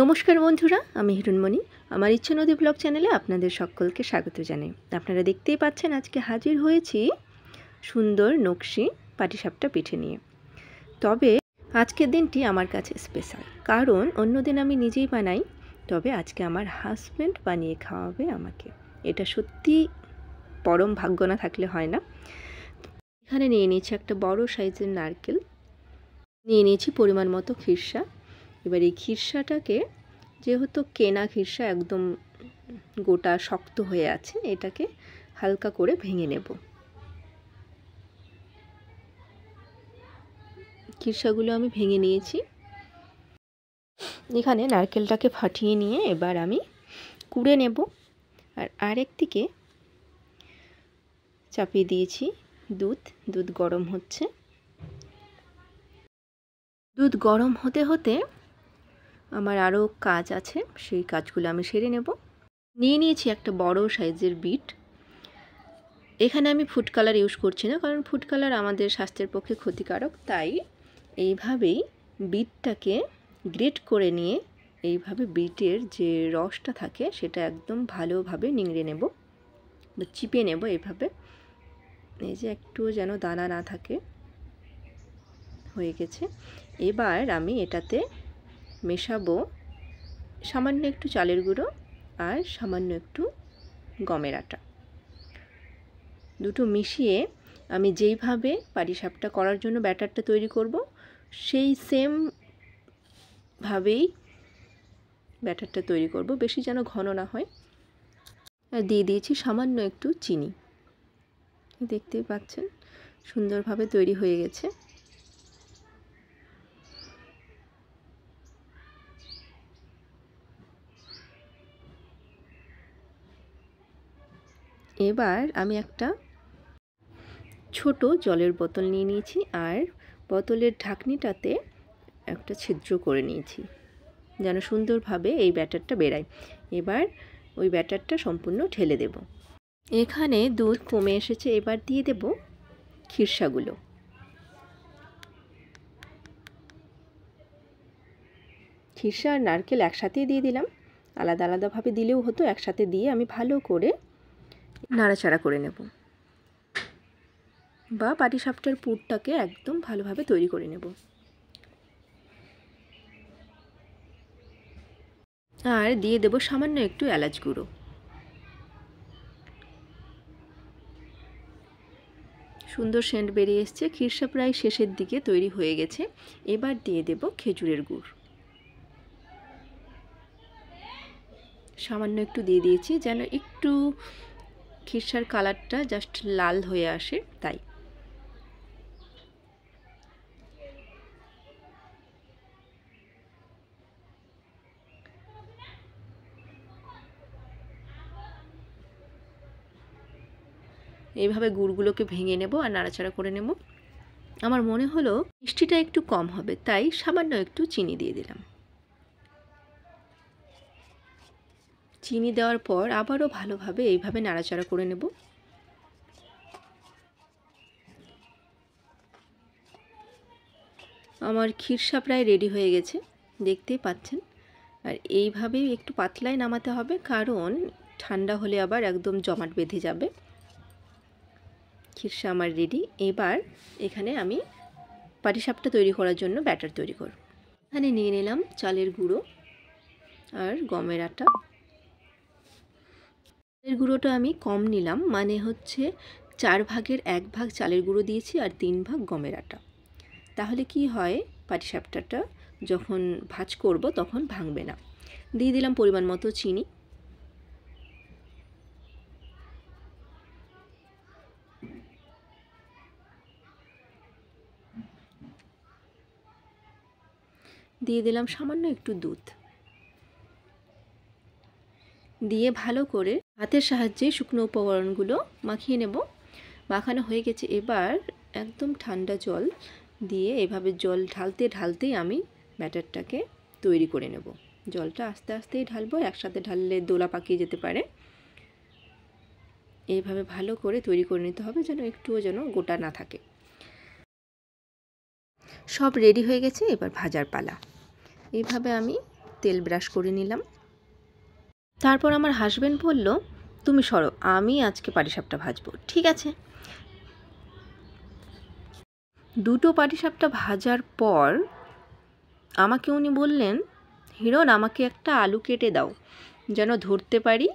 নমস্কার বন্ধুরা, আমি হিরণমণি। আমার ইচ্ছে নদী ব্লগ চ্যানেলে আপনাদের সকলকে স্বাগত জানাই। আপনারা দেখতেই পাচ্ছেন আজকে হাজির হয়েছি সুন্দর নকশি পাটিসাপটা পিঠে নিয়ে। তবে আজকের দিনটি আমার কাছে স্পেশাল, কারণ অন্যদিন আমি নিজেই বানাই, তবে আজকে আমার হাজব্যান্ড বানিয়ে খাওয়াবে আমাকে। এটা সত্যি পরম ভাগ্য না থাকলে হয় না। এখানে নিয়ে নিয়েছি একটা বড় সাইজের নারকেল, নিয়ে নিয়েছি পরিমাণ মতো খিরসা। এবার এই খিরসাটাকে, যেহেতু কেনা খিরসা একদম গোটা শক্ত হয়ে আছে, এটাকে হালকা করে ভেঙে নেব। খিরসাগুলো আমি ভেঙে নিয়েছি। এখানে নারকেলটাকে ফাটিয়ে নিয়ে এবার আমি কুড়ে নেব। আর আরেকদিকে চাপিয়ে দিয়েছি দুধ গরম হচ্ছে। দুধ গরম হতে হতে আমার আরও কাজ আছে, সেই কাজগুলো আমি সেরে নেব। নিয়ে নিয়েছি একটা বড় সাইজের বিট। এখানে আমি ফুড কালার ইউজ করছি না, কারণ ফুড কালার আমাদের স্বাস্থ্যের পক্ষে ক্ষতিকারক। তাই এইভাবেই বিটটাকে গ্রেট করে নিয়ে এইভাবে বিটের যে রসটা থাকে সেটা একদম ভালোভাবে নিংড়ে নেব বা চিপে নেব এইভাবে। এই যে একটু যেন দানা না থাকে, হয়ে গেছে। এবার আমি এটাতে মেশাবো সামান্য একটু চালের গুঁড়ো আর সামান্য একটু গমের আটা। দুটো মিশিয়ে আমি যেইভাবে পাটিসাপটা করার জন্য ব্যাটারটা তৈরি করব, সেই সেমভাবেই ব্যাটারটা তৈরি করব, বেশি যেন ঘন না হয়। আর দিয়ে দিয়েছি সামান্য একটু চিনি। দেখতেই পাচ্ছেন সুন্দরভাবে তৈরি হয়ে গেছে। এবার আমি একটা ছোট জলের বোতল নিয়ে নিয়েছি আর বোতলের ঢাকনিটাতে একটা ছিদ্র করে নিয়েছি যেন সুন্দরভাবে এই ব্যাটারটা বেরায়। এবার ওই ব্যাটারটা সম্পূর্ণ ঢেলে দেব। এখানে দুধ কমে এসেছে, এবার দিয়ে দেব খিরসাগুলো। খিরসা আর নারকেল একসাথেই দিয়ে দিলাম, আলাদা আলাদাভাবে দিলেও হতো। একসাথে দিয়ে আমি ভালো করে নাড়াচাড়া করে নেব, বা পাটিসাপটার পুরটাকে একদম ভালোভাবে তৈরি করে নেব। আর দিয়ে দেব সামান্য একটু এলাচ গুঁড়ো। সুন্দর সেন্ট বেরিয়ে এসছে। খিরসা প্রায় শেষের দিকে তৈরি হয়ে গেছে। এবার দিয়ে দেব খেজুরের গুড়। সামান্য একটু দিয়ে দিয়েছি যেন একটু খিরসার কালারটা জাস্ট লাল হয়ে আসে, তাই। এইভাবে গুড়গুলোকে ভেঙে নেব আর নাড়াচাড়া করে নেব। আমার মনে হলো মিষ্টিটা একটু কম হবে, তাই সামান্য একটু চিনি দিয়ে দিলাম। চিনি দেওয়ার পর আবারও ভালোভাবে এইভাবে নাড়াচাড়া করে নেব। আমার খিরসা প্রায় রেডি হয়ে গেছে, দেখতেই পাচ্ছেন। আর এইভাবেই একটু পাতলাই নামাতে হবে, কারণ ঠান্ডা হলে আবার একদম জমাট বেঁধে যাবে। খিরসা আমার রেডি। এবার এখানে আমি পাটিসাপটা তৈরি করার জন্য ব্যাটার তৈরি করব। এখানে নিয়ে নিলাম চালের গুঁড়ো আর গমের আটা। চালের গুঁড়োটা আমি কম নিলাম, মানে হচ্ছে 4 ভাগের 1 ভাগ চালের গুঁড়ো দিয়েছি আর 3 ভাগ গমের আটা। তাহলে কি হয়, পাটিসাপটাটা যখন ভাজ করব তখন ভাঙবে না। দিয়ে দিলাম পরিমাণ মতো চিনি। দিয়ে দিলাম সামান্য একটু দুধ। দিয়ে ভালো করে হাতের সাহায্যে শুকনো উপকরণগুলো মাখিয়ে নেব। মাখানো হয়ে গেছে। এবার একদম ঠান্ডা জল দিয়ে এভাবে জল ঢালতে ঢালতেই আমি ব্যাটারটাকে তৈরি করে নেব। জলটা আস্তে আস্তেই ঢালবো, একসাথে ঢাললে দোলা পাকিয়ে যেতে পারে। এইভাবে ভালো করে তৈরি করে নিতে হবে, যেন একটুও যেন গোটা না থাকে। সব রেডি হয়ে গেছে, এবার ভাজার পালা। এইভাবে আমি তেল ব্রাশ করে নিলাম। তারপর আমার হাজব্যান্ড বলল, তুমি সরো, আমি আজকে পাটিসাপটা ভাজবো। ঠিক আছে। দুটো পাটিসাপটা ভাজার পর আমাকে উনি বললেন, হিরণ আমাকে একটা আলু কেটে দাও, যেন ধরতে পারি,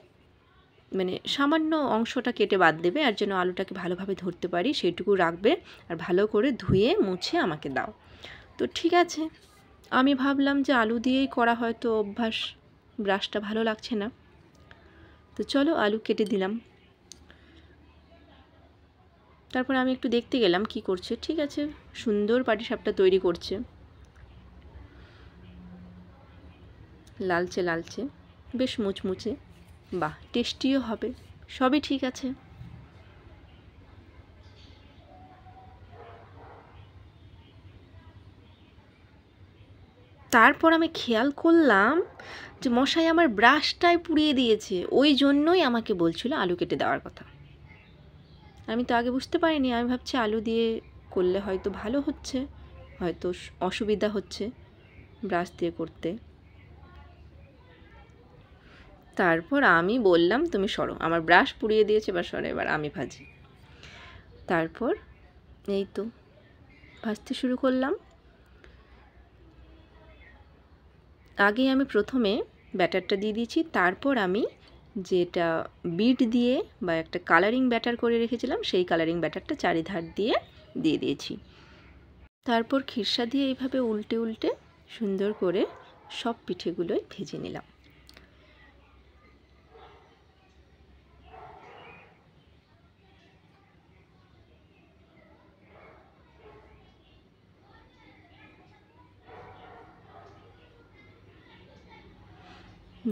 মানে সামান্য অংশটা কেটে বাদ দেবে, আর যেন আলুটাকে ভালোভাবে ধরতে পারি সেইটুকু রাখবে, আর ভালো করে ধুয়ে মুছে আমাকে দাও। তো ঠিক আছে, আমি ভাবলাম যে আলু দিয়েই করা হয়তো অভ্যাস, ব্রাশটা ভালো লাগছে না, তো চলো আলু কেটে দিলাম। তারপর আমি একটু দেখতে গেলাম কি করছে। ঠিক আছে, সুন্দর পাটিসাপটা তৈরি করছে, লালচে লালচে, বেশ মুচমুচে, বাহ, টেস্টিও হবে, সবই ঠিক আছে। তারপর আমি খেয়াল করলাম যে মশাই আমার ব্রাশটাই পুড়িয়ে দিয়েছে, ওই জন্যই আমাকে বলছিল আলু কেটে দেওয়ার কথা। আমি তো আগে বুঝতে পারিনি, আমি ভাবছি আলু দিয়ে করলে হয়তো ভালো হচ্ছে, হয়তো অসুবিধা হচ্ছে ব্রাশ দিয়ে করতে। তারপর আমি বললাম, তুমি সরো, আমার ব্রাশ পুড়িয়ে দিয়েছে, এবার সরো, এবার আমি ভাজি। তারপর এই তো ভাজতে শুরু করলাম। আগে আমি প্রথমে ব্যাটারটা দিয়ে দিয়েছি, তারপর আমি যেটা বিট দিয়ে বা একটা কালারিং ব্যাটার করে রেখেছিলাম সেই কালারিং ব্যাটারটা চারিধার দিয়ে দিয়ে দিয়েছি। তারপর খিরসা দিয়ে এইভাবে উল্টে উল্টে সুন্দর করে সব পিঠেগুলোই ভেজে নিলাম।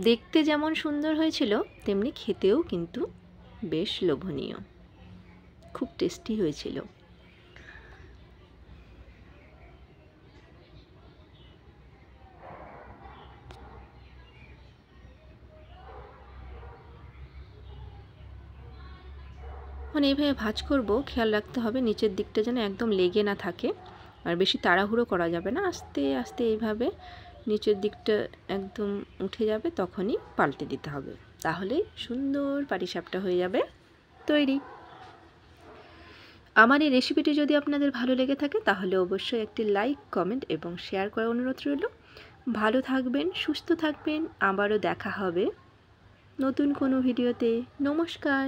দেখতে যেমন সুন্দর হয়েছিল তেমনি খেতেও কিন্তু বেশ লোভনীয়, খুব টেস্টি হয়েছিল। মানে এইভাবে ভাজ করব, খেয়াল রাখতে হবে নিচের দিকটা যেন একদম লেগে না থাকে, আর বেশি তাড়াহুড়ো করা যাবে না, আস্তে আস্তে এইভাবে নিচের দিকটা একদম উঠে যাবে, তখনই পাল্টে দিতে হবে, তাহলেই সুন্দর পাটিসাপটা হয়ে যাবে তৈরি। আমার এই রেসিপিটি যদি আপনাদের ভালো লেগে থাকে তাহলে অবশ্যই একটি লাইক, কমেন্ট এবং শেয়ার করার অনুরোধ রইল। ভালো থাকবেন, সুস্থ থাকবেন, আবারও দেখা হবে নতুন কোনো ভিডিওতে। নমস্কার।